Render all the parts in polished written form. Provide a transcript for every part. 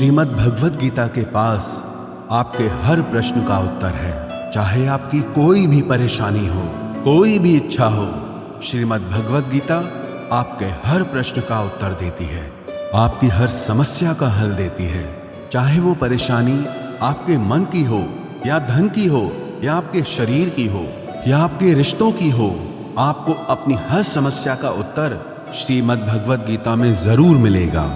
श्रीमद् भगवद गीता के पास आपके हर प्रश्न का उत्तर है। चाहे आपकी कोई भी परेशानी हो, कोई भी इच्छा हो, श्रीमद् भगवद गीता आपके हर प्रश्न का उत्तर देती है, आपकी हर समस्या का हल देती है। चाहे वो परेशानी आपके मन की हो या धन की हो या आपके शरीर की हो या आपके रिश्तों की हो, आपको अपनी हर समस्या का उत्तर श्रीमद् भगवद गीता में जरूर मिलेगा।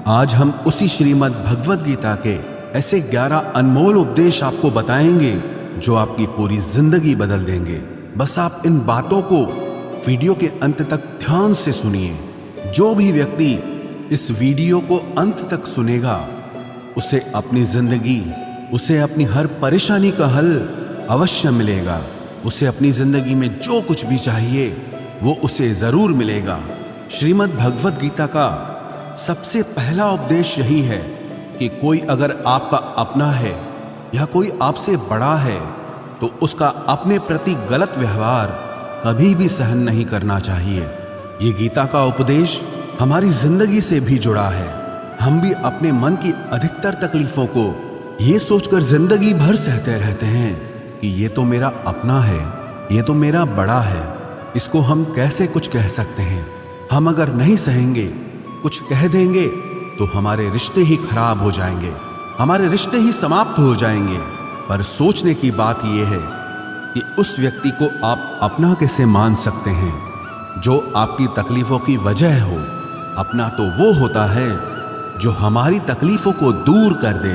आज हम उसी श्रीमद् भगवद गीता के ऐसे 11 अनमोल उपदेश आपको बताएंगे जो आपकी पूरी जिंदगी बदल देंगे। बस आप इन बातों को वीडियो के अंत तक ध्यान से सुनिए। जो भी व्यक्ति इस वीडियो को अंत तक सुनेगा उसे अपनी जिंदगी, उसे अपनी हर परेशानी का हल अवश्य मिलेगा। उसे अपनी जिंदगी में जो कुछ भी चाहिए वो उसे जरूर मिलेगा। श्रीमद् भगवद गीता का सबसे पहला उपदेश यही है कि कोई अगर आपका अपना है या कोई आपसे बड़ा है तो उसका अपने प्रति गलत व्यवहार कभी भी सहन नहीं करना चाहिए। ये गीता का उपदेश हमारी जिंदगी से भी जुड़ा है। हम भी अपने मन की अधिकतर तकलीफों को ये सोचकर जिंदगी भर सहते रहते हैं कि ये तो मेरा अपना है, ये तो मेरा बड़ा है, इसको हम कैसे कुछ कह सकते हैं। हम अगर नहीं सहेंगे, कुछ कह देंगे तो हमारे रिश्ते ही खराब हो जाएंगे, हमारे रिश्ते ही समाप्त हो जाएंगे। पर सोचने की बात यह है कि उस व्यक्ति को आप अपना कैसे मान सकते हैं जो आपकी तकलीफों की वजह हो। अपना तो वो होता है जो हमारी तकलीफों को दूर कर दे।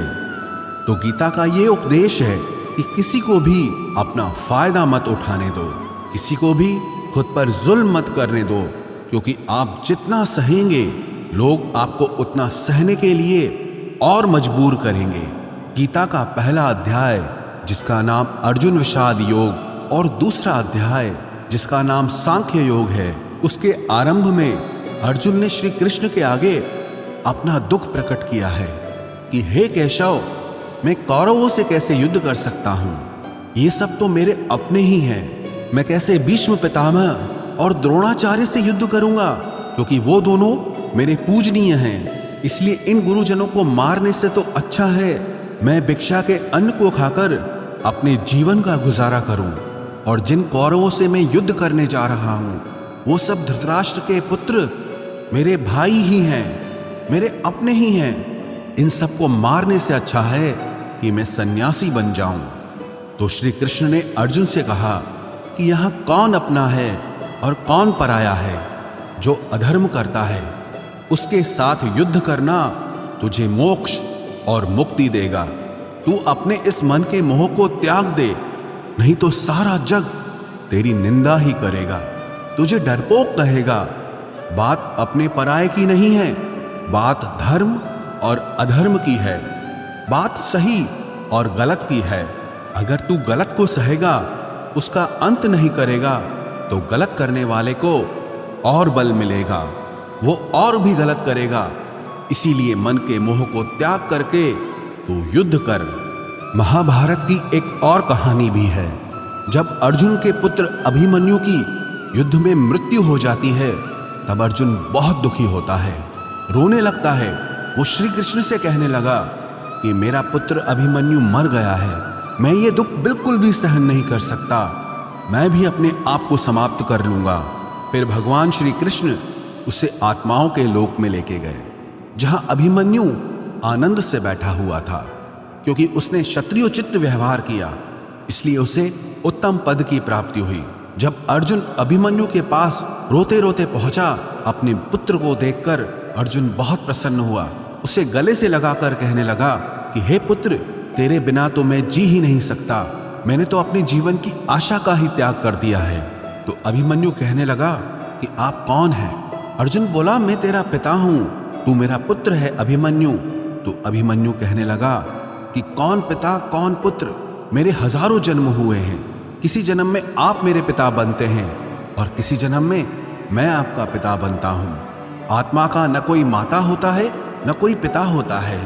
तो गीता का ये उपदेश है कि किसी को भी अपना फायदा मत उठाने दो, किसी को भी खुद पर जुल्म मत करने दो, क्योंकि आप जितना सहेंगे लोग आपको उतना सहने के लिए और मजबूर करेंगे। गीता का पहला अध्याय जिसका नाम अर्जुन विषाद योग और दूसरा अध्याय जिसका नाम सांख्य योग है, उसके आरंभ में अर्जुन ने श्री कृष्ण के आगे अपना दुख प्रकट किया है कि हे केशव, मैं कौरवों से कैसे युद्ध कर सकता हूं? ये सब तो मेरे अपने ही हैं। मैं कैसे भीष्म पितामह और द्रोणाचार्य से युद्ध करूंगा, क्योंकि वो दोनों मेरे पूजनीय हैं। इसलिए इन गुरुजनों को मारने से तो अच्छा है मैं भिक्षा के अन्न को खाकर अपने जीवन का गुजारा करूं। और जिन कौरवों से मैं युद्ध करने जा रहा हूं वो सब धृतराष्ट्र के पुत्र मेरे भाई ही हैं, मेरे अपने ही हैं। इन सबको मारने से अच्छा है कि मैं सन्यासी बन जाऊं। तो श्री कृष्ण ने अर्जुन से कहा कि यहां कौन अपना है और कौन पराया है। जो अधर्म करता है उसके साथ युद्ध करना तुझे मोक्ष और मुक्ति देगा। तू अपने इस मन के मोह को त्याग दे, नहीं तो सारा जग तेरी निंदा ही करेगा, तुझे डरपोक कहेगा। बात अपने पराये की नहीं है, बात धर्म और अधर्म की है, बात सही और गलत की है। अगर तू गलत को सहेगा, उसका अंत नहीं करेगा, तो गलत करने वाले को और बल मिलेगा, वो और भी गलत करेगा। इसीलिए मन के मोह को त्याग करके तू युद्ध कर। महाभारत की एक और कहानी भी है। जब अर्जुन के पुत्र अभिमन्यु की युद्ध में मृत्यु हो जाती है तब अर्जुन बहुत दुखी होता है, रोने लगता है। वो श्री कृष्ण से कहने लगा कि मेरा पुत्र अभिमन्यु मर गया है, मैं ये दुख बिल्कुल भी सहन नहीं कर सकता, मैं भी अपने आप को समाप्त कर लूंगा। फिर भगवान श्री कृष्ण उसे आत्माओं के लोक में लेके गए, जहां अभिमन्यु आनंद से बैठा हुआ था, क्योंकि उसने क्षत्रियोचित व्यवहार किया, इसलिए उसे उत्तम पद की प्राप्ति हुई। जब अर्जुन अभिमन्यु के पास रोते रोते पहुंचा, अपने पुत्र को देखकर अर्जुन बहुत प्रसन्न हुआ। उसे गले से लगाकर कहने लगा कि हे पुत्र, तेरे बिना तो मैं जी ही नहीं सकता, मैंने तो अपने जीवन की आशा का ही त्याग कर दिया है। तो अभिमन्यु कहने लगा कि आप कौन हैं? अर्जुन बोला, मैं तेरा पिता हूं, तू मेरा पुत्र है अभिमन्यु। तो अभिमन्यु कहने लगा कि कौन पिता कौन पुत्र, मेरे हजारों जन्म हुए हैं, किसी जन्म में आप मेरे पिता बनते हैं और किसी जन्म में मैं आपका पिता बनता हूं। आत्मा का न कोई माता होता है न कोई पिता होता है।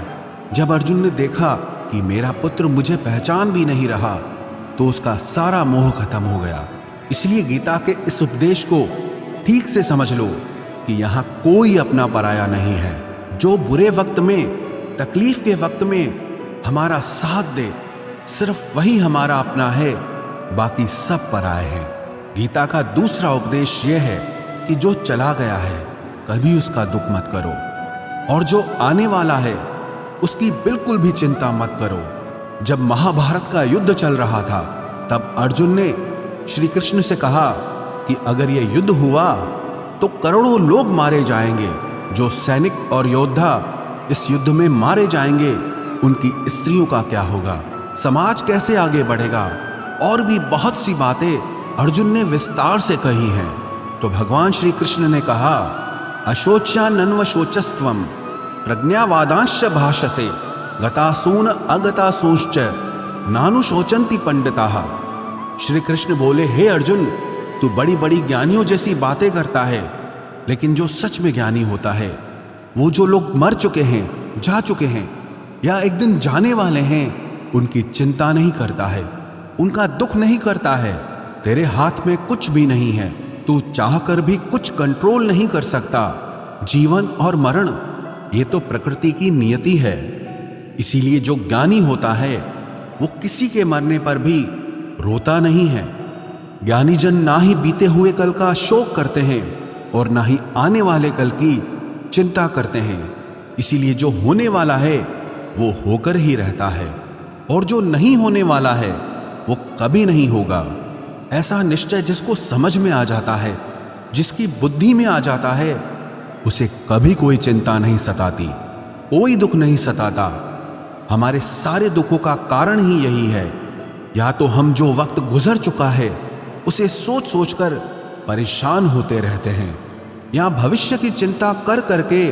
जब अर्जुन ने देखा कि मेरा पुत्र मुझे पहचान भी नहीं रहा तो उसका सारा मोह खत्म हो गया। इसलिए गीता के इस उपदेश को ठीक से समझ लो कि यहाँ कोई अपना पराया नहीं है। जो बुरे वक्त में तकलीफ के वक्त में हमारा साथ दे, सिर्फ वही हमारा अपना है, बाकी सब पराए हैं। गीता का दूसरा उपदेश यह है कि जो चला गया है कभी उसका दुख मत करो, और जो आने वाला है उसकी बिल्कुल भी चिंता मत करो। जब महाभारत का युद्ध चल रहा था तब अर्जुन ने श्री कृष्ण से कहा कि अगर यह युद्ध हुआ तो करोड़ों लोग मारे जाएंगे। जो सैनिक और योद्धा इस युद्ध में मारे जाएंगे उनकी स्त्रियों का क्या होगा, समाज कैसे आगे बढ़ेगा। और भी बहुत सी बातें अर्जुन ने विस्तार से कही हैं। तो भगवान श्री कृष्ण ने कहा, अशोच्यानन्व शोचस्त्वम प्रज्ञावादांश भाषसे गतासून अगतासूश्च नानुशोचन्ति पंडिताः। श्री कृष्ण बोले, हे अर्जुन, तू बड़ी बड़ी ज्ञानियों जैसी बातें करता है, लेकिन जो सच में ज्ञानी होता है, वो जो लोग मर चुके हैं, जा चुके हैं या एक दिन जाने वाले हैं, उनकी चिंता नहीं करता है, उनका दुख नहीं करता है। तेरे हाथ में कुछ भी नहीं है, तू चाहकर भी कुछ कंट्रोल नहीं कर सकता। जीवन और मरण ये तो प्रकृति की नियति है। इसीलिए जो ज्ञानी होता है वो किसी के मरने पर भी रोता नहीं है। ज्ञानी जन ना ही बीते हुए कल का शोक करते हैं और ना ही आने वाले कल की चिंता करते हैं। इसीलिए जो होने वाला है वो होकर ही रहता है, और जो नहीं होने वाला है वो कभी नहीं होगा। ऐसा निश्चय जिसको समझ में आ जाता है, जिसकी बुद्धि में आ जाता है, उसे कभी कोई चिंता नहीं सताती, कोई दुख नहीं सताता। हमारे सारे दुखों का कारण ही यही है। या तो हम जो वक्त गुजर चुका है उसे सोच सोचकर परेशान होते रहते हैं, या भविष्य की चिंता कर करके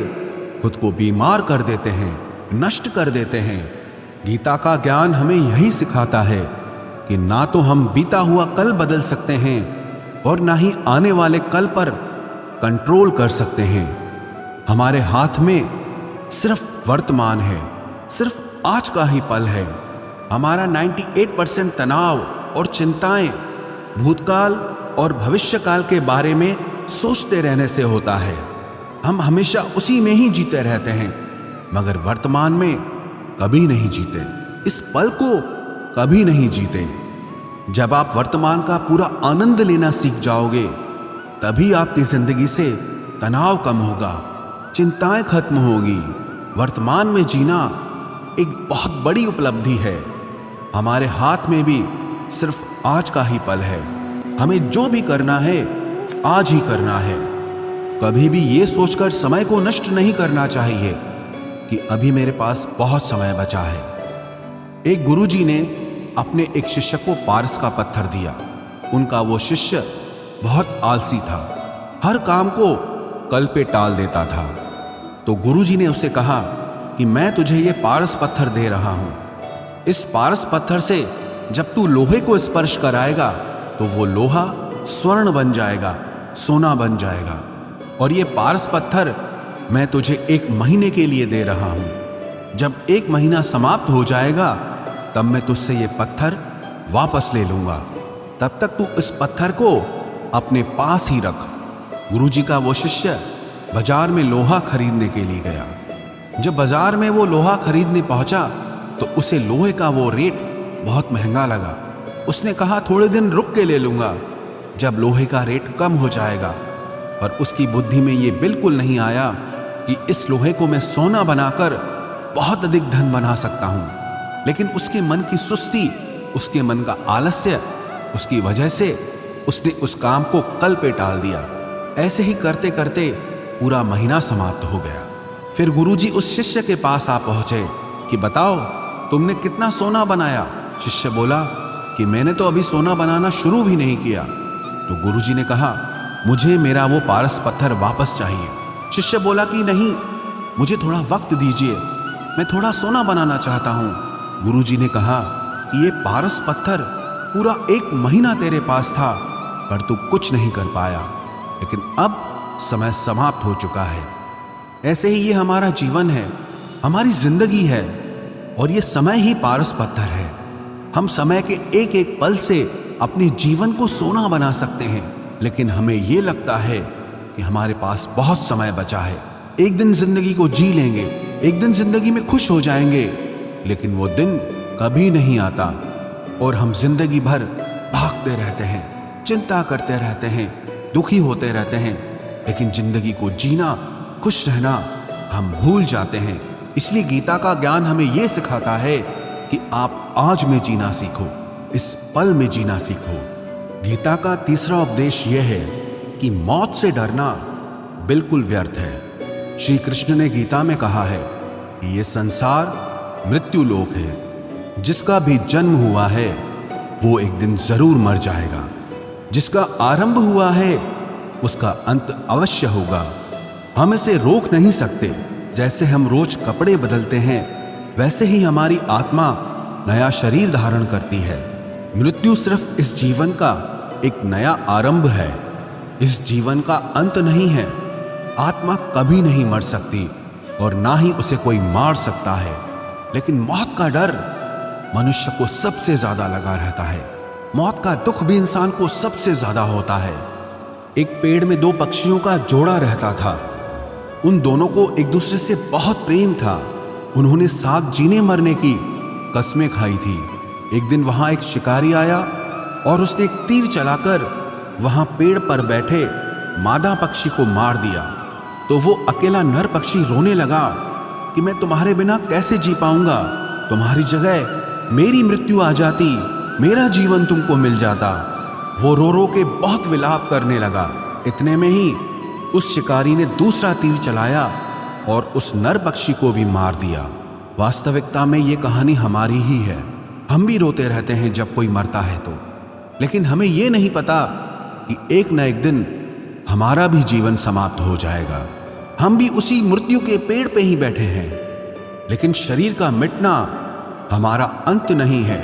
खुद को बीमार कर देते हैं, नष्ट कर देते हैं। गीता का ज्ञान हमें यही सिखाता है कि ना तो हम बीता हुआ कल बदल सकते हैं और ना ही आने वाले कल पर कंट्रोल कर सकते हैं। हमारे हाथ में सिर्फ वर्तमान है, सिर्फ आज का ही पल है। हमारा 98% तनाव और चिंताएं भूतकाल और भविष्यकाल के बारे में सोचते रहने से होता है। हम हमेशा उसी में ही जीते रहते हैं, मगर वर्तमान में कभी नहीं जीते, इस पल को कभी नहीं जीते। जब आप वर्तमान का पूरा आनंद लेना सीख जाओगे, तभी आपकी जिंदगी से तनाव कम होगा, चिंताएं खत्म होगी। वर्तमान में जीना एक बहुत बड़ी उपलब्धि है। हमारे हाथ में भी सिर्फ आज का ही पल है। हमें जो भी करना है आज ही करना है। कभी भी ये सोचकर समय को नष्ट नहीं करना चाहिए कि अभी मेरे पास बहुत समय बचा है। एक गुरुजी ने अपने एक शिष्य को पारस का पत्थर दिया। उनका वो शिष्य बहुत आलसी था, हर काम को कल पे टाल देता था। तो गुरुजी ने उसे कहा कि मैं तुझे ये पारस पत्थर दे रहा हूं। इस पारस पत्थर से जब तू लोहे को स्पर्श कराएगा तो वो लोहा स्वर्ण बन जाएगा, सोना बन जाएगा। और ये पारस पत्थर मैं तुझे 1 महीने के लिए दे रहा हूं। जब 1 महीना समाप्त हो जाएगा तब मैं तुझसे ये पत्थर वापस ले लूंगा। तब तक तू इस पत्थर को अपने पास ही रख। गुरुजी का वो शिष्य बाजार में लोहा खरीदने के लिए गया। जब बाजार में वो लोहा खरीदने पहुंचा तो उसे लोहे का वो रेट बहुत महंगा लगा। उसने कहा थोड़े दिन रुक के ले लूंगा, जब लोहे का रेट कम हो जाएगा। पर उसकी बुद्धि में ये बिल्कुल नहीं आया कि इस लोहे को मैं सोना बनाकर बहुत अधिक धन बना सकता हूं। लेकिन उसके मन की सुस्ती, उसके मन का आलस्य, उसकी वजह से उसने उस काम को कल पे टाल दिया। ऐसे ही करते करते पूरा महीना समाप्त हो गया। फिर गुरुजी उस शिष्य के पास आ पहुंचे कि बताओ तुमने कितना सोना बनाया। शिष्य बोला कि मैंने तो अभी सोना बनाना शुरू भी नहीं किया। तो गुरुजी ने कहा मुझे मेरा वो पारस पत्थर वापस चाहिए। शिष्य बोला कि नहीं, मुझे थोड़ा वक्त दीजिए, मैं थोड़ा सोना बनाना चाहता हूँ। गुरुजी ने कहा कि ये पारस पत्थर पूरा 1 महीना तेरे पास था, पर तू कुछ नहीं कर पाया, लेकिन अब समय समाप्त हो चुका है। ऐसे ही ये हमारा जीवन है, हमारी जिंदगी है, और ये समय ही पारस पत्थर है। हम समय के एक एक पल से अपने जीवन को सोना बना सकते हैं, लेकिन हमें ये लगता है कि हमारे पास बहुत समय बचा है, एक दिन जिंदगी को जी लेंगे, एक दिन जिंदगी में खुश हो जाएंगे, लेकिन वो दिन कभी नहीं आता और हम जिंदगी भर भागते रहते हैं, चिंता करते रहते हैं, दुखी होते रहते हैं, लेकिन जिंदगी को जीना, खुश रहना हम भूल जाते हैं। इसलिए गीता का ज्ञान हमें यह सिखाता है कि आप आज में जीना सीखो, इस पल में जीना सीखो। गीता का तीसरा उपदेश यह है कि मौत से डरना बिल्कुल व्यर्थ है। श्री कृष्ण ने गीता में कहा है कि यह संसार मृत्यु लोक है, जिसका भी जन्म हुआ है वो एक दिन जरूर मर जाएगा, जिसका आरंभ हुआ है उसका अंत अवश्य होगा। हम इसे रोक नहीं सकते। जैसे हम रोज कपड़े बदलते हैं, वैसे ही हमारी आत्मा नया शरीर धारण करती है। मृत्यु सिर्फ इस जीवन का एक नया आरंभ है, इस जीवन का अंत नहीं है। आत्मा कभी नहीं मर सकती और ना ही उसे कोई मार सकता है, लेकिन मौत का डर मनुष्य को सबसे ज्यादा लगा रहता है। मौत का दुख भी इंसान को सबसे ज्यादा होता है। एक पेड़ में दो पक्षियों का जोड़ा रहता था। उन दोनों को एक दूसरे से बहुत प्रेम था। उन्होंने साथ जीने मरने की कस्में खाई थी। एक दिन वहां एक शिकारी आया और उसने एक तीर चलाकर वहां पेड़ पर बैठे मादा पक्षी को मार दिया। तो वो अकेला नर पक्षी रोने लगा कि मैं तुम्हारे बिना कैसे जी पाऊंगा, तुम्हारी जगह मेरी मृत्यु आ जाती, मेरा जीवन तुमको मिल जाता। वो रो रो के बहुत विलाप करने लगा। इतने में ही उस शिकारी ने दूसरा तीर चलाया और उस नर पक्षी को भी मार दिया। वास्तविकता में ये कहानी हमारी ही है। हम भी रोते रहते हैं जब कोई मरता है तो, लेकिन हमें ये नहीं पता कि एक न एक दिन हमारा भी जीवन समाप्त हो जाएगा। हम भी उसी मृत्यु के पेड़ पे ही बैठे हैं, लेकिन शरीर का मिटना हमारा अंत नहीं है।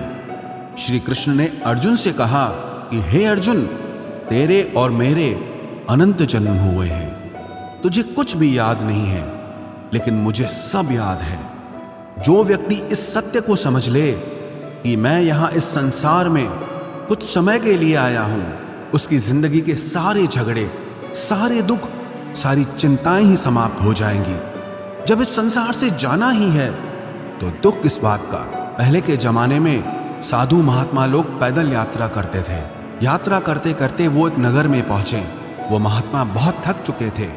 श्री कृष्ण ने अर्जुन से कहा कि हे अर्जुन, तेरे और मेरे अनंत जन्म हुए हैं। तुझे कुछ भी याद नहीं है, लेकिन मुझे सब याद है। जो व्यक्ति इस सत्य को समझ ले कि मैं यहां इस संसार में कुछ समय के लिए आया हूं, उसकी जिंदगी के सारे झगड़े, सारे दुख, सारी चिंताएं ही समाप्त हो जाएंगी। जब इस संसार से जाना ही है तो दुख किस बात का। पहले के जमाने में साधु महात्मा लोग पैदल यात्रा करते थे। यात्रा करते करते वो एक नगर में पहुंचे। वो महात्मा बहुत थक चुके थे।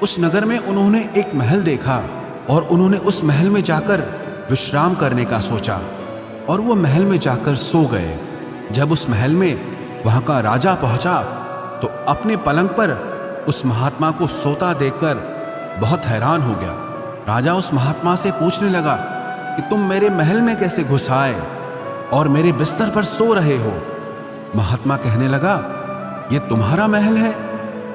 उस नगर में उन्होंने एक महल देखा और उन्होंने उस महल में जाकर विश्राम करने का सोचा और वो महल में जाकर सो गए। जब उस महल में वहां का राजा पहुंचा तो अपने पलंग पर उस महात्मा को सोता देखकर बहुत हैरान हो गया। राजा उस महात्मा से पूछने लगा कि तुम मेरे महल में कैसे घुस आए और मेरे बिस्तर पर सो रहे हो। महात्मा कहने लगा, ये तुम्हारा महल है,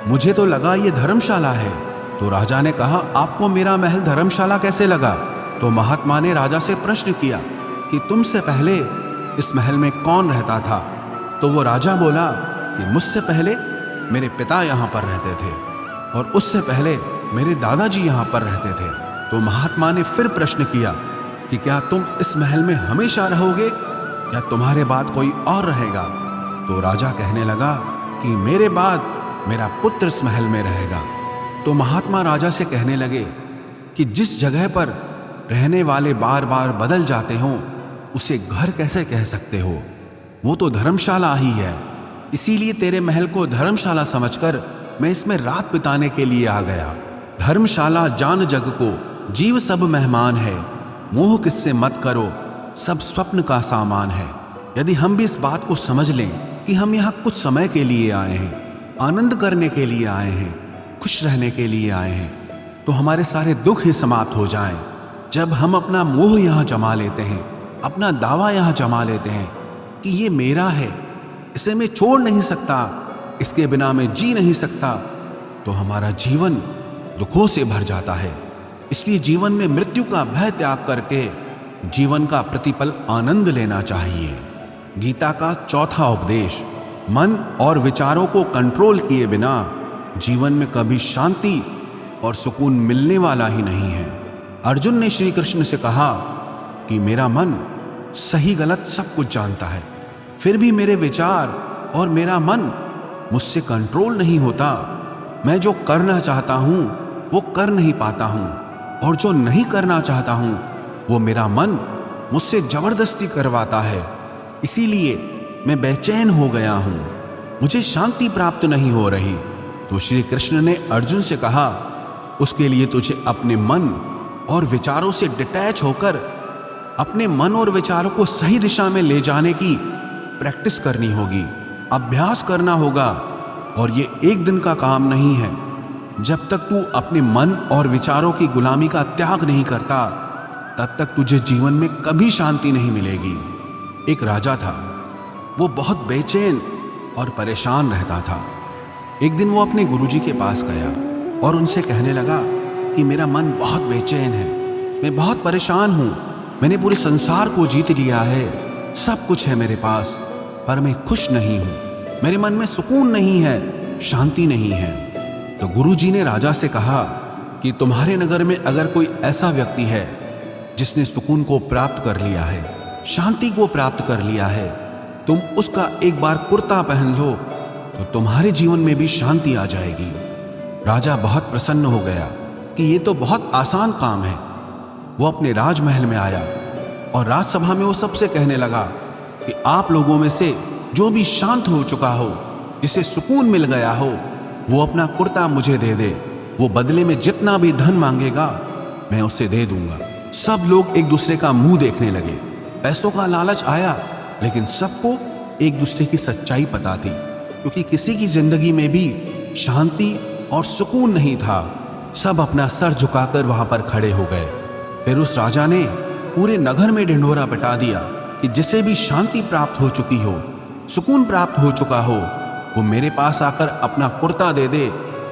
मुझे तो लगा ये धर्मशाला है। तो राजा ने कहा, आपको मेरा महल धर्मशाला कैसे लगा? तो महात्मा ने राजा से प्रश्न किया कि तुमसे पहले इस महल में कौन रहता था? तो वो राजा बोला कि मुझसे पहले मेरे पिता यहाँ पर रहते थे और उससे पहले मेरे दादाजी यहाँ पर रहते थे। तो महात्मा ने फिर प्रश्न किया कि क्या तुम इस महल में हमेशा रहोगे या तुम्हारे बाद कोई और रहेगा? तो राजा कहने लगा कि मेरे बाद मेरा पुत्र इस महल में रहेगा। तो महात्मा राजा से कहने लगे कि जिस जगह पर रहने वाले बार बार बदल जाते हों उसे घर कैसे कह सकते हो? वो तो धर्मशाला ही है। इसीलिए तेरे महल को धर्मशाला समझकर मैं इसमें रात बिताने के लिए आ गया। धर्मशाला जान जग को, जीव सब मेहमान है, मोह किससे मत करो, सब स्वप्न का सामान है। यदि हम भी इस बात को समझ लें कि हम यहाँ कुछ समय के लिए आए हैं, आनंद करने के लिए आए हैं, खुश रहने के लिए आए हैं, तो हमारे सारे दुख ही समाप्त हो जाएं। जब हम अपना मोह यहाँ जमा लेते हैं, अपना दावा यहाँ जमा लेते हैं कि ये मेरा है, इसे मैं छोड़ नहीं सकता, इसके बिना मैं जी नहीं सकता, तो हमारा जीवन दुखों से भर जाता है। इसलिए जीवन में मृत्यु का भय त्याग करके जीवन का प्रतिपल आनंद लेना चाहिए। गीता का चौथा उपदेश, मन और विचारों को कंट्रोल किए बिना जीवन में कभी शांति और सुकून मिलने वाला ही नहीं है। अर्जुन ने श्री कृष्ण से कहा कि मेरा मन सही गलत सब कुछ जानता है, फिर भी मेरे विचार और मेरा मन मुझसे कंट्रोल नहीं होता। मैं जो करना चाहता हूं वो कर नहीं पाता हूं। और जो नहीं करना चाहता हूं वो मेरा मन मुझसे जबरदस्ती करवाता है। इसीलिए मैं बेचैन हो गया हूं, मुझे शांति प्राप्त नहीं हो रही। तो श्री कृष्ण ने अर्जुन से कहा, उसके लिए तुझे अपने मन और विचारों से डिटैच होकर अपने मन और विचारों को सही दिशा में ले जाने की प्रैक्टिस करनी होगी, अभ्यास करना होगा। और ये एक दिन का काम नहीं है। जब तक तू अपने मन और विचारों की गुलामी का त्याग नहीं करता, तब तक तुझे जीवन में कभी शांति नहीं मिलेगी। एक राजा था, वो बहुत बेचैन और परेशान रहता था। एक दिन वो अपने गुरुजी के पास गया और उनसे कहने लगा कि मेरा मन बहुत बेचैन है, मैं बहुत परेशान हूँ, मैंने पूरे संसार को जीत लिया है, सब कुछ है मेरे पास, पर मैं खुश नहीं हूँ, मेरे मन में सुकून नहीं है, शांति नहीं है। तो गुरुजी ने राजा से कहा कि तुम्हारे नगर में अगर कोई ऐसा व्यक्ति है जिसने सुकून को प्राप्त कर लिया है, शांति को प्राप्त कर लिया है, तुम उसका एक बार कुर्ता पहन लो तो तुम्हारे जीवन में भी शांति आ जाएगी। राजा बहुत प्रसन्न हो गया कि ये तो बहुत आसान काम है। वो अपने राजमहल में आया और राजसभा में वो सबसे कहने लगा कि आप लोगों में से जो भी शांत हो चुका हो, जिसे सुकून मिल गया हो, वो अपना कुर्ता मुझे दे दे। वो बदले में जितना भी धन मांगेगा मैं उसे दे दूंगा। सब लोग एक दूसरे का मुंह देखने लगे। पैसों का लालच आया, लेकिन सबको एक दूसरे की सच्चाई पता थी, क्योंकि किसी की जिंदगी में भी शांति और सुकून नहीं था। सब अपना सर झुकाकर वहां पर खड़े हो गए। फिर उस राजा ने पूरे नगर में ढिंढोरा पिटा दिया कि जिसे भी शांति प्राप्त हो चुकी हो, सुकून प्राप्त हो चुका हो, वो मेरे पास आकर अपना कुर्ता दे दे।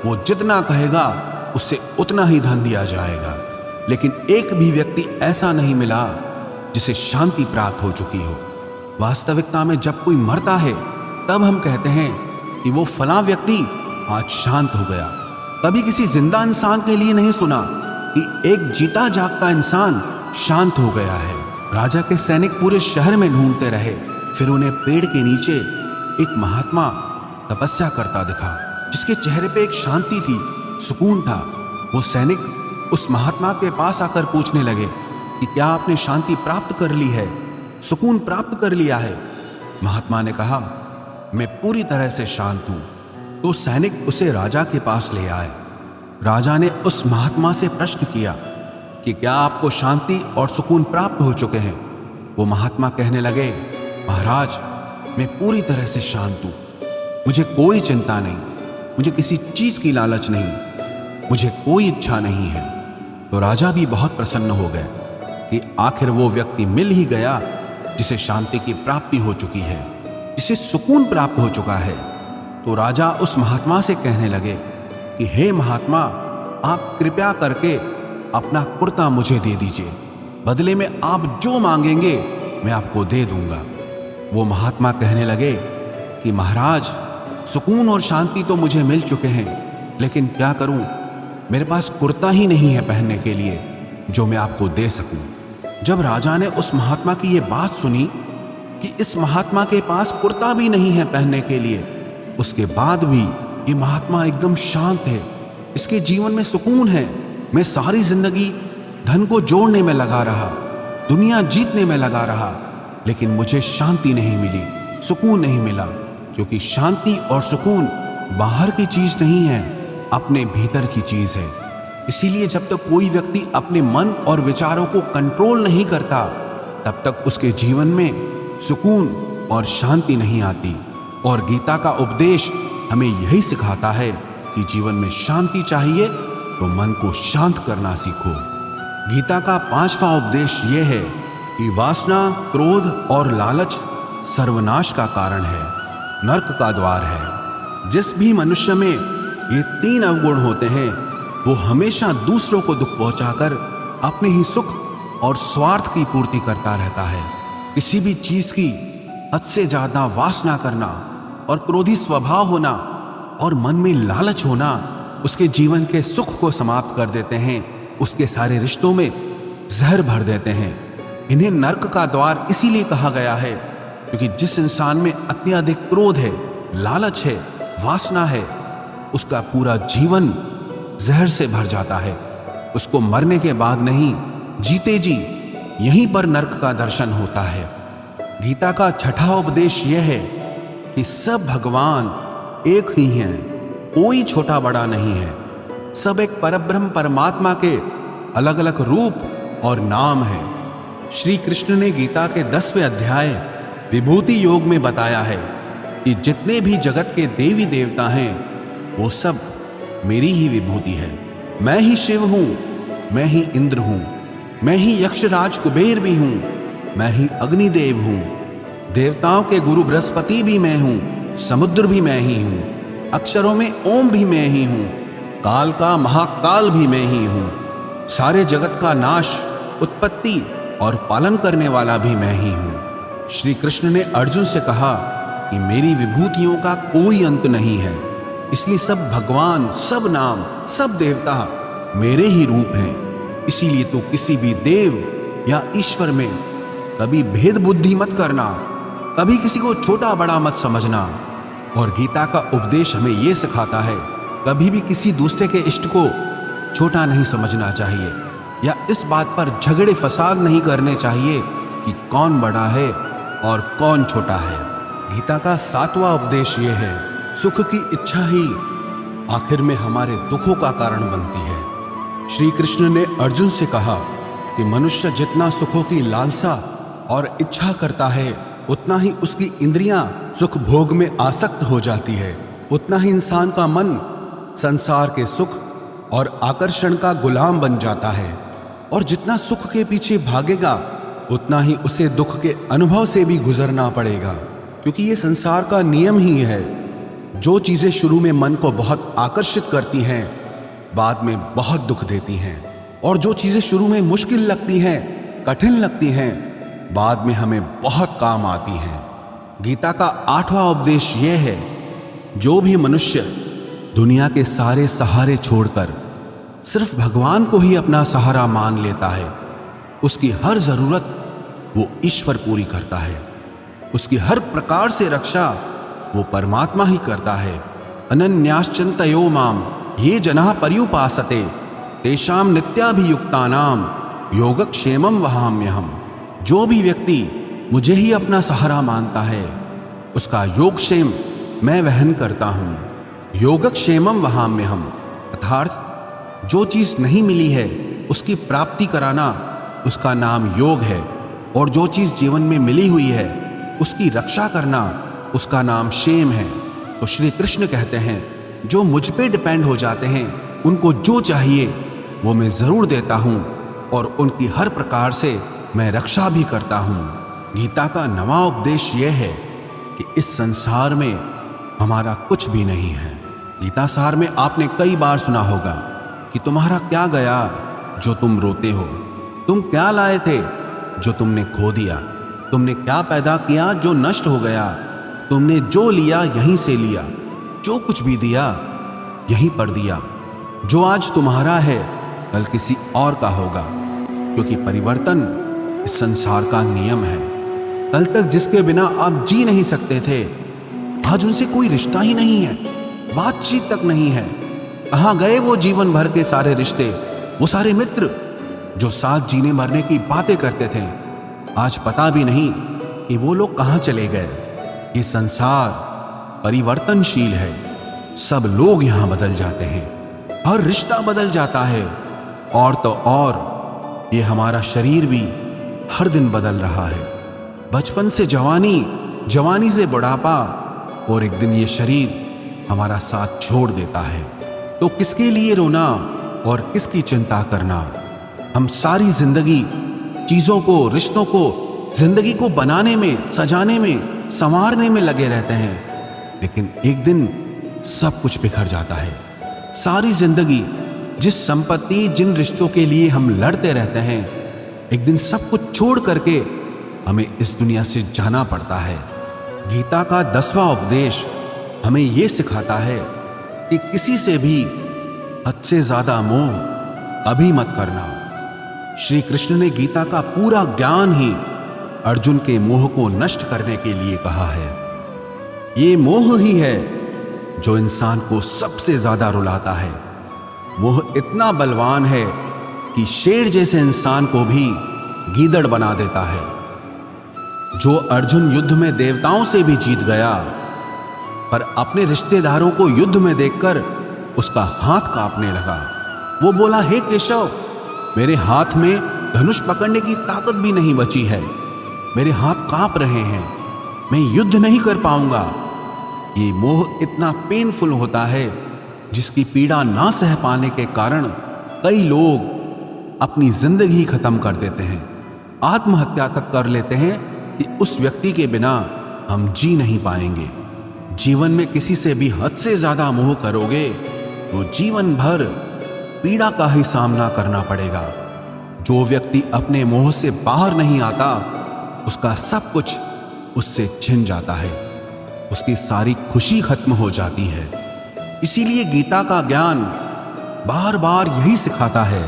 वो जितना कहेगा उससे उतना ही धन दिया जाएगा। लेकिन एक भी व्यक्ति ऐसा नहीं मिला जिसे शांति प्राप्त हो चुकी हो। वास्तविकता में जब कोई मरता है तब हम कहते हैं कि वो फलां व्यक्ति आज शांत हो गया। कभी किसी जिंदा इंसान के लिए नहीं सुना कि एक जीता जागता इंसान शांत हो गया है। राजा के सैनिक पूरे शहर में ढूंढते रहे, फिर उन्हें पेड़ के नीचे एक महात्मा तपस्या करता दिखा, जिसके चेहरे पे एक शांति थी, सुकून था। वो सैनिक उस महात्मा के पास आकर पूछने लगे कि क्या आपने शांति प्राप्त कर ली है, सुकून प्राप्त कर लिया है? महात्मा ने कहा, मैं पूरी तरह से शांत हूं। तो सैनिक उसे राजा के पास ले आए। राजा ने उस महात्मा से प्रश्न किया कि क्या आपको शांति और सुकून प्राप्त हो चुके हैं? वो महात्मा कहने लगे, महाराज, मैं पूरी तरह से शांत हूं, मुझे कोई चिंता नहीं, मुझे किसी चीज की लालच नहीं, मुझे कोई इच्छा नहीं है। तो राजा भी बहुत प्रसन्न हो गए कि आखिर वो व्यक्ति मिल ही गया जिसे शांति की प्राप्ति हो चुकी है, जिसे सुकून प्राप्त हो चुका है। तो राजा उस महात्मा से कहने लगे कि हे महात्मा, आप कृपया करके अपना कुर्ता मुझे दे दीजिए, बदले में आप जो मांगेंगे मैं आपको दे दूंगा। वो महात्मा कहने लगे कि महाराज, सुकून और शांति तो मुझे मिल चुके हैं, लेकिन क्या करूं, मेरे पास कुर्ता ही नहीं है पहनने के लिए जो मैं आपको दे सकूं। जब राजा ने उस महात्मा की ये बात सुनी कि इस महात्मा के पास कुर्ता भी नहीं है पहनने के लिए, उसके बाद भी ये महात्मा एकदम शांत है, इसके जीवन में सुकून है, मैं सारी जिंदगी धन को जोड़ने में लगा रहा, दुनिया जीतने में लगा रहा, लेकिन मुझे शांति नहीं मिली, सुकून नहीं मिला। क्योंकि शांति और सुकून बाहर की चीज नहीं है, अपने भीतर की चीज है। इसीलिए जब तक कोई व्यक्ति अपने मन और विचारों को कंट्रोल नहीं करता, तब तक उसके जीवन में सुकून और शांति नहीं आती। और गीता का उपदेश हमें यही सिखाता है कि जीवन में शांति चाहिए तो मन को शांत करना सीखो। गीता का 5वां उपदेश यह है कि वासना, क्रोध और लालच सर्वनाश का कारण है, नरक का द्वार है। जिस भी मनुष्य में ये 3 अवगुण होते हैं, वो हमेशा दूसरों को दुख पहुंचाकर अपने ही सुख और स्वार्थ की पूर्ति करता रहता है। किसी भी चीज की हद से ज्यादा वासना करना और क्रोधी स्वभाव होना और मन में लालच होना उसके जीवन के सुख को समाप्त कर देते हैं, उसके सारे रिश्तों में जहर भर देते हैं। इन्हें नरक का द्वार इसीलिए कहा गया है क्योंकि जिस इंसान में अत्यधिक क्रोध है, लालच है, वासना है, उसका पूरा जीवन जहर से भर जाता है, उसको मरने के बाद नहीं, जीते जी यहीं पर नरक का दर्शन होता है। गीता का छठा उपदेश यह है कि सब भगवान एक ही हैं, कोई छोटा बड़ा नहीं है। सब एक परब्रह्म परमात्मा के अलग अलग रूप और नाम हैं। श्री कृष्ण ने गीता के 10वें अध्याय विभूति योग में बताया है कि जितने भी जगत के देवी देवता हैं वो सब मेरी ही विभूति है। मैं ही शिव हूं, मैं ही इंद्र हूं, मैं ही यक्षराज कुबेर भी हूं, मैं ही अग्निदेव हूं, देवताओं के गुरु बृहस्पति भी मैं हूं, समुद्र भी मैं ही हूं, अक्षरों में ओम भी मैं ही हूं, काल का महाकाल भी मैं ही हूं, सारे जगत का नाश, उत्पत्ति और पालन करने वाला भी मैं ही हूं। श्री कृष्ण ने अर्जुन से कहा कि मेरी विभूतियों का कोई अंत नहीं है, इसलिए सब भगवान, सब नाम, सब देवता मेरे ही रूप हैं। इसीलिए तो किसी भी देव या ईश्वर में कभी भेद बुद्धि मत करना, कभी किसी को छोटा बड़ा मत समझना। और गीता का उपदेश हमें यह सिखाता है कभी भी किसी दूसरे के इष्ट को छोटा नहीं समझना चाहिए, या इस बात पर झगड़े फसाद नहीं करने चाहिए कि कौन बड़ा है और कौन छोटा है। गीता का 7वां उपदेश यह है, सुख की इच्छा ही आखिर में हमारे दुखों का कारण बनती है। श्री कृष्ण ने अर्जुन से कहा कि मनुष्य जितना सुखों की लालसा और इच्छा करता है उतना ही उसकी इंद्रियां सुख भोग में आसक्त हो जाती है, उतना ही इंसान का मन संसार के सुख और आकर्षण का गुलाम बन जाता है। और जितना सुख के पीछे भागेगा उतना ही उसे दुख के अनुभव से भी गुजरना पड़ेगा, क्योंकि ये संसार का नियम ही है। जो चीजें शुरू में मन को बहुत आकर्षित करती हैं बाद में बहुत दुख देती हैं, और जो चीजें शुरू में मुश्किल लगती हैं, कठिन लगती हैं, बाद में हमें बहुत काम आती हैं। गीता का 8वां उपदेश यह है, जो भी मनुष्य दुनिया के सारे सहारे छोड़कर सिर्फ भगवान को ही अपना सहारा मान लेता है, उसकी हर जरूरत वो ईश्वर पूरी करता है, उसकी हर प्रकार से रक्षा वो परमात्मा ही करता है। अनन्याश्चिन्तयो माम ये जनाः पर्युपासते तेषां नित्याभियुक्तानां योगक्षेमं वहाम्यहम्। जो भी व्यक्ति मुझे ही अपना सहारा मानता है उसका योगक्षेम मैं वहन करता हूँ। योगक्षेमं वहाम्यहम् अर्थात जो चीज नहीं मिली है उसकी प्राप्ति कराना उसका नाम योग है, और जो चीज जीवन में मिली हुई है उसकी रक्षा करना उसका नाम क्षेम है। तो श्री कृष्ण कहते हैं, जो मुझ पे डिपेंड हो जाते हैं उनको जो चाहिए वो मैं जरूर देता हूँ, और उनकी हर प्रकार से मैं रक्षा भी करता हूँ। गीता का 9वां उपदेश यह है कि इस संसार में हमारा कुछ भी नहीं है। गीता सार में आपने कई बार सुना होगा कि तुम्हारा क्या गया जो तुम रोते हो, तुम क्या लाए थे जो तुमने खो दिया, तुमने क्या पैदा किया जो नष्ट हो गया, तुमने जो लिया यहीं से लिया, जो कुछ भी दिया यहीं पर दिया। जो आज तुम्हारा है कल किसी और का होगा, क्योंकि परिवर्तन इस संसार का नियम है। कल तक जिसके बिना आप जी नहीं सकते थे आज उनसे कोई रिश्ता ही नहीं है, बातचीत तक नहीं है। कहाँ गए वो जीवन भर के सारे रिश्ते, वो सारे मित्र जो साथ जीने मरने की बातें करते थे, आज पता भी नहीं कि वो लोग कहाँ चले गए। ये संसार परिवर्तनशील है, सब लोग यहाँ बदल जाते हैं, हर रिश्ता बदल जाता है, और तो और ये हमारा शरीर भी हर दिन बदल रहा है। बचपन से जवानी, जवानी से बुढ़ापा, और एक दिन ये शरीर हमारा साथ छोड़ देता है। तो किसके लिए रोना और किसकी चिंता करना। हम सारी जिंदगी चीजों को, रिश्तों को, जिंदगी को बनाने में, सजाने में, संवारने में लगे रहते हैं, लेकिन एक दिन सब कुछ बिखर जाता है। सारी जिंदगी जिस संपत्ति, जिन रिश्तों के लिए हम लड़ते रहते हैं, एक दिन सब कुछ छोड़ करके हमें इस दुनिया से जाना पड़ता है। गीता का 10वां उपदेश हमें यह सिखाता है कि किसी से भी हद से ज्यादा मोह कभी मत करना। श्री कृष्ण ने गीता का पूरा ज्ञान ही अर्जुन के मोह को नष्ट करने के लिए कहा है। ये मोह ही है जो इंसान को सबसे ज्यादा रुलाता है। मोह इतना बलवान है कि शेर जैसे इंसान को भी गीदड़ बना देता है। जो अर्जुन युद्ध में देवताओं से भी जीत गया, पर अपने रिश्तेदारों को युद्ध में देखकर उसका हाथ कांपने लगा। वो बोला, हे केशव, मेरे हाथ में धनुष पकड़ने की ताकत भी नहीं बची है, मेरे हाथ कांप रहे हैं, मैं युद्ध नहीं कर पाऊंगा। ये मोह इतना पेनफुल होता है जिसकी पीड़ा ना सह पाने के कारण कई लोग अपनी जिंदगी खत्म कर देते हैं, आत्महत्या तक कर लेते हैं कि उस व्यक्ति के बिना हम जी नहीं पाएंगे। जीवन में किसी से भी हद से ज्यादा मोह करोगे तो जीवन भर पीड़ा का ही सामना करना पड़ेगा। जो व्यक्ति अपने मोह से बाहर नहीं आता, उसका सब कुछ उससे छिन जाता है, उसकी सारी खुशी खत्म हो जाती है। इसीलिए गीता का ज्ञान बार बार यही सिखाता है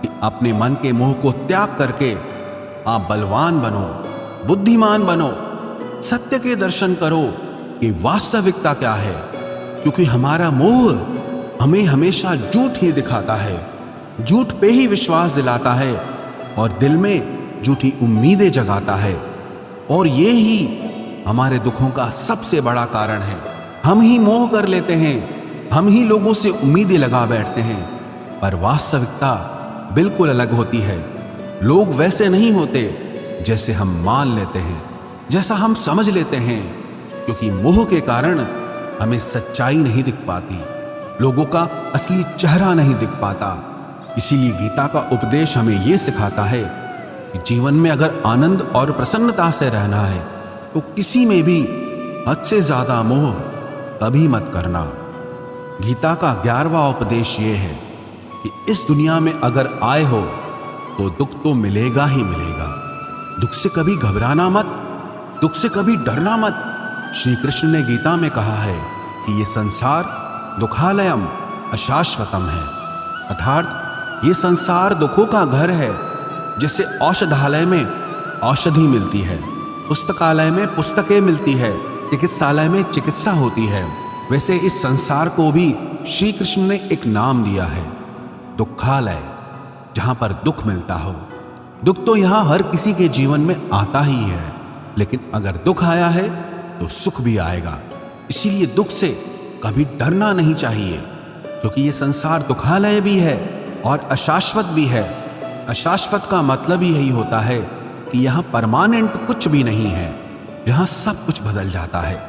कि अपने मन के मोह को त्याग करके आप बलवान बनो, बुद्धिमान बनो, सत्य के दर्शन करो कि वास्तविकता क्या है। क्योंकि हमारा मोह हमें हमेशा झूठ ही दिखाता है, झूठ पे ही विश्वास दिलाता है और दिल में झूठी उम्मीदें जगाता है। और ये ही हमारे दुखों का सबसे बड़ा कारण है। हम ही मोह कर लेते हैं, हम ही लोगों से उम्मीदें लगा बैठते हैं, पर वास्तविकता बिल्कुल अलग होती है। लोग वैसे नहीं होते जैसे हम मान लेते हैं, जैसा हम समझ लेते हैं, क्योंकि मोह के कारण हमें सच्चाई नहीं दिख पाती, लोगों का असली चेहरा नहीं दिख पाता। इसीलिए गीता का उपदेश हमें यह सिखाता है कि जीवन में अगर आनंद और प्रसन्नता से रहना है तो किसी में भी हद से ज्यादा मोह कभी मत करना। गीता का 11वां उपदेश ये है कि इस दुनिया में अगर आए हो तो दुख तो मिलेगा ही मिलेगा। दुख से कभी घबराना मत, दुख से कभी डरना मत। श्री कृष्ण ने गीता में कहा है कि ये संसार दुखालयम अशाश्वतम है, अर्थात ये संसार दुखों का घर है। जैसे औषधालय में औषधि मिलती है, पुस्तकालय में पुस्तकें मिलती है, चिकित्सालय में चिकित्सा होती है, वैसे इस संसार को भी श्री कृष्ण ने एक नाम दिया है, दुखालय, जहां पर दुख मिलता हो। दुख तो यहां हर किसी के जीवन में आता ही है, लेकिन अगर दुख आया है तो सुख भी आएगा। इसीलिए दुख से कभी डरना नहीं चाहिए, क्योंकि ये संसार दुखालय भी है और अशाश्वत भी है। अशाश्वत का मतलब ही यही होता है कि यहाँ परमानेंट कुछ भी नहीं है, यहाँ सब कुछ बदल जाता है।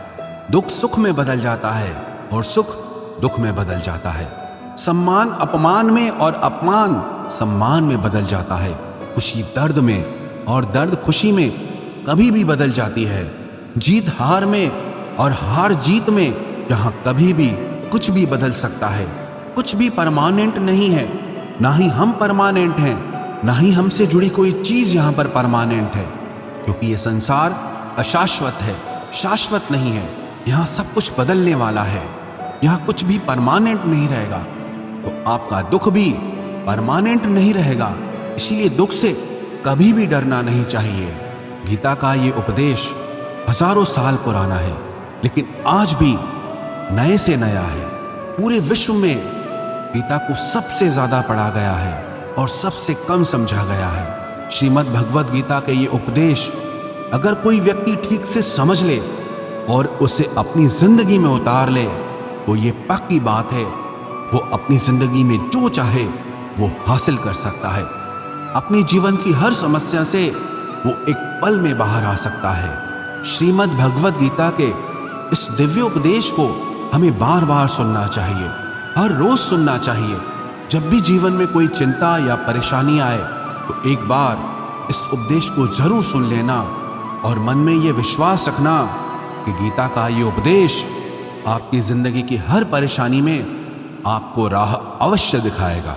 दुख सुख में बदल जाता है और सुख दुख में बदल जाता है। सम्मान अपमान में और अपमान सम्मान में बदल जाता है। खुशी दर्द में और दर्द खुशी में कभी भी बदल जाती है। जीत हार में और हार जीत में, जहाँ कभी भी कुछ भी बदल सकता है। कुछ भी परमानेंट नहीं है, ना ही हम परमानेंट हैं, ना ही हमसे जुड़ी कोई चीज यहाँ पर परमानेंट है, क्योंकि ये संसार अशाश्वत है, शाश्वत नहीं है। यहाँ सब कुछ बदलने वाला है, यहाँ कुछ भी परमानेंट नहीं रहेगा। तो आपका दुख भी परमानेंट नहीं रहेगा, इसीलिए दुख से कभी भी डरना नहीं चाहिए। गीता का ये उपदेश हजारों साल पुराना है, लेकिन आज भी नए से नया है। पूरे विश्व में गीता को सबसे ज्यादा पढ़ा गया है और सबसे कम समझा गया है। श्रीमद् भगवद गीता के ये उपदेश अगर कोई व्यक्ति ठीक से समझ ले और उसे अपनी जिंदगी में उतार ले तो ये पक्की बात है, वो अपनी जिंदगी में जो चाहे वो हासिल कर सकता है। अपने जीवन की हर समस्या से वो एक पल में बाहर आ सकता है। श्रीमद् भगवद गीता के इस दिव्य उपदेश को हमें बार बार सुनना चाहिए, हर रोज सुनना चाहिए। जब भी जीवन में कोई चिंता या परेशानी आए तो एक बार इस उपदेश को जरूर सुन लेना और मन में ये विश्वास रखना कि गीता का ये उपदेश आपकी जिंदगी की हर परेशानी में आपको राह अवश्य दिखाएगा।